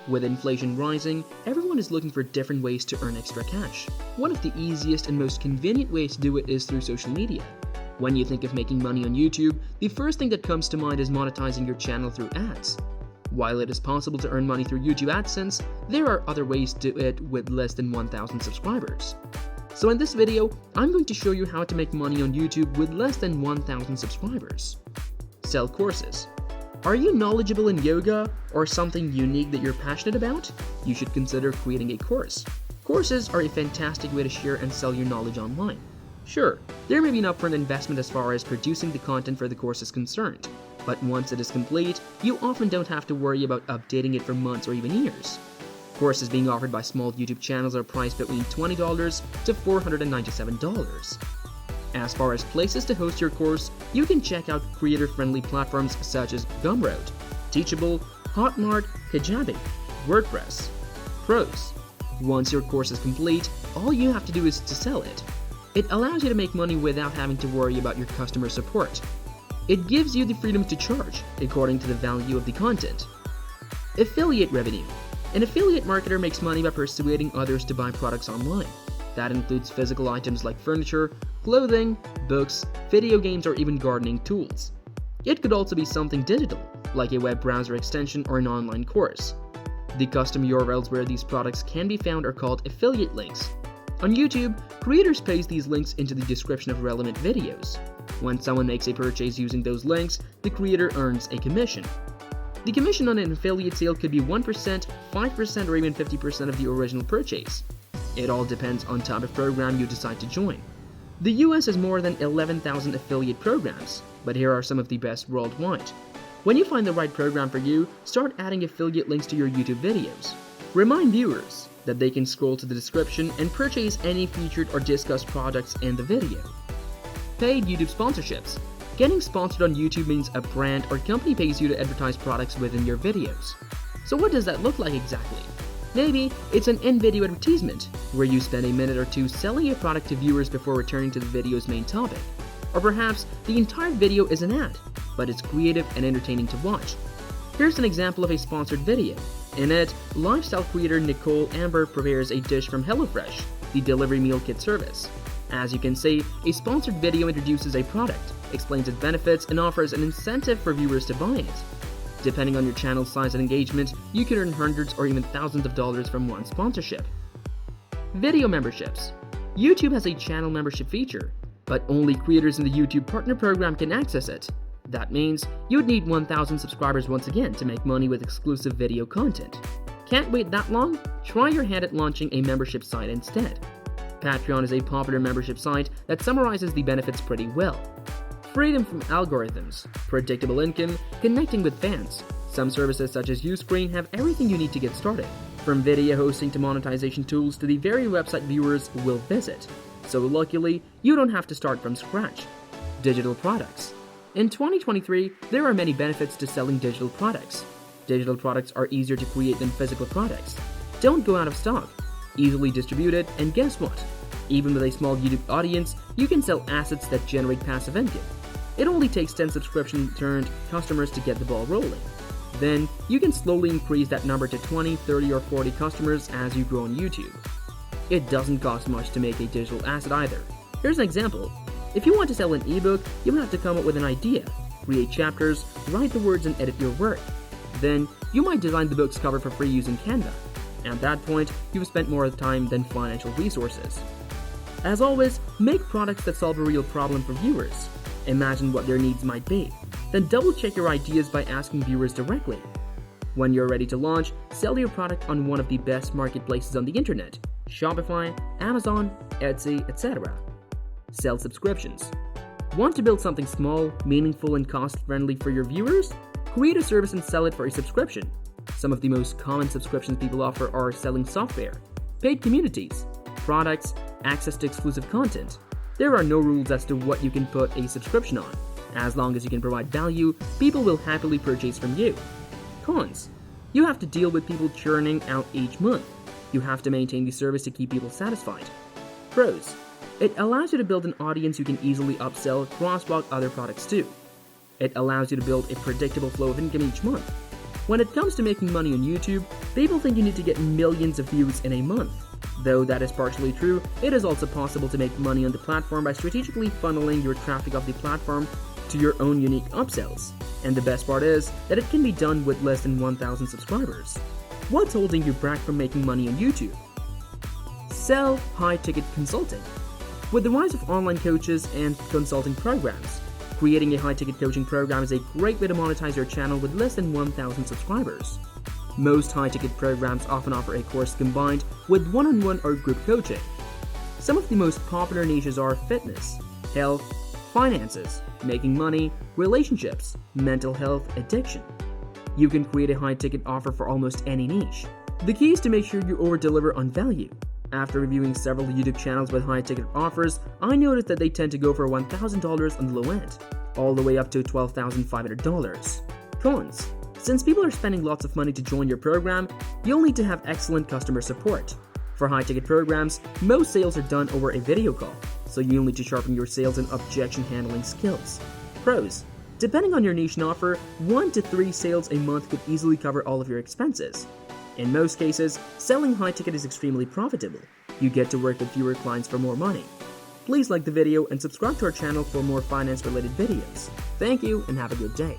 With inflation rising, everyone is looking for different ways to earn extra cash. One of the easiest and most convenient ways to do it is through social media. When you think of making money on YouTube, the first thing that comes to mind is monetizing your channel through ads. While it is possible to earn money through YouTube AdSense, there are other ways to do it with less than 1,000 subscribers. So in this video, I'm going to show you how to make money on YouTube with less than 1,000 subscribers. Sell courses. Are you knowledgeable in yoga or something unique that you're passionate about? You should consider creating a course. Courses are a fantastic way to share and sell your knowledge online. Sure, there may be an upfront investment as far as producing the content for the course is concerned, but once it is complete, you often don't have to worry about updating it for months or even years. Courses being offered by small YouTube channels are priced between $20 to $497. As far as places to host your course, you can check out creator-friendly platforms such as Gumroad, Teachable, Hotmart, Kajabi, WordPress. Pros. Once your course is complete, all you have to do is to sell it. It allows you to make money without having to worry about your customer support. It gives you the freedom to charge according to the value of the content. Affiliate revenue. An affiliate marketer makes money by persuading others to buy products online. That includes physical items like furniture, clothing, books, video games, or even gardening tools. It could also be something digital, like a web browser extension or an online course. The custom URLs where these products can be found are called affiliate links. On YouTube, creators paste these links into the description of relevant videos. When someone makes a purchase using those links, the creator earns a commission. The commission on an affiliate sale could be 1%, 5%, or even 50% of the original purchase. It all depends on type of program you decide to join. The US has more than 11,000 affiliate programs, but here are some of the best worldwide. When you find the right program for you, start adding affiliate links to your YouTube videos. Remind viewers that they can scroll to the description and purchase any featured or discussed products in the video. Paid YouTube sponsorships. Getting sponsored on YouTube means a brand or company pays you to advertise products within your videos. So what does that look like exactly? Maybe it's an in-video advertisement, where you spend a minute or two selling a product to viewers before returning to the video's main topic. Or perhaps the entire video is an ad, but it's creative and entertaining to watch. Here's an example of a sponsored video. In it, lifestyle creator Nicole Amber prepares a dish from HelloFresh, the delivery meal kit service. As you can see, a sponsored video introduces a product, explains its benefits, and offers an incentive for viewers to buy it. Depending on your channel's size and engagement, you can earn hundreds or even thousands of dollars from one sponsorship. Video memberships. YouTube has a channel membership feature, but only creators in the YouTube Partner Program can access it. That means you'd need 1,000 subscribers once again to make money with exclusive video content. Can't wait that long? Try your hand at launching a membership site instead. Patreon is a popular membership site that summarizes the benefits pretty well. Freedom from algorithms, predictable income, connecting with fans. Some services such as Uscreen have everything you need to get started, from video hosting to monetization tools to the very website viewers will visit. So luckily, you don't have to start from scratch. Digital products. In 2023, there are many benefits to selling digital products. Digital products are easier to create than physical products. Don't go out of stock. Easily distributed, and guess what? Even with a small YouTube audience, you can sell assets that generate passive income. It only takes 10 subscription-turned customers to get the ball rolling. Then, you can slowly increase that number to 20, 30, or 40 customers as you grow on YouTube. It doesn't cost much to make a digital asset either. Here's an example. If you want to sell an ebook, you have to come up with an idea, create chapters, write the words, and edit your work. Then, you might design the book's cover for free using Canva. At that point, you've spent more time than financial resources. As always, make products that solve a real problem for viewers. Imagine what their needs might be. Then double-check your ideas by asking viewers directly. When you're ready to launch, sell your product on one of the best marketplaces on the internet: Shopify, Amazon, Etsy, etc. Sell subscriptions. Want to build something small, meaningful, and cost-friendly for your viewers? Create a service and sell it for a subscription. Some of the most common subscriptions people offer are selling software, paid communities, products, access to exclusive content. There are no rules as to what you can put a subscription on. As long as you can provide value, people will happily purchase from you. Cons. You have to deal with people churning out each month. You have to maintain the service to keep people satisfied. Pros. It allows you to build an audience you can easily upsell, crosswalk other products to. It allows you to build a predictable flow of income each month. When it comes to making money on YouTube, people think you need to get millions of views in a month. Though that is partially true, it is also possible to make money on the platform by strategically funneling your traffic of the platform to your own unique upsells. And the best part is that it can be done with less than 1,000 subscribers. What's holding you back from making money on YouTube? Sell high-ticket consulting. With the rise of online coaches and consulting programs, creating a high-ticket coaching program is a great way to monetize your channel with less than 1,000 subscribers. Most high-ticket programs often offer a course combined with one-on-one or group coaching. Some of the most popular niches are fitness, health, finances, making money, relationships, mental health, addiction. You can create a high-ticket offer for almost any niche. The key is to make sure you over-deliver on value. After reviewing several YouTube channels with high-ticket offers, I noticed that they tend to go for $1,000 on the low end, all the way up to $12,500. Cons: since people are spending lots of money to join your program, you'll need to have excellent customer support. For high-ticket programs, most sales are done over a video call, so you'll need to sharpen your sales and objection handling skills. Pros: depending on your niche and offer, 1 to 3 sales a month could easily cover all of your expenses. In most cases, selling high-ticket is extremely profitable. You get to work with fewer clients for more money. Please like the video and subscribe to our channel for more finance-related videos. Thank you and have a good day.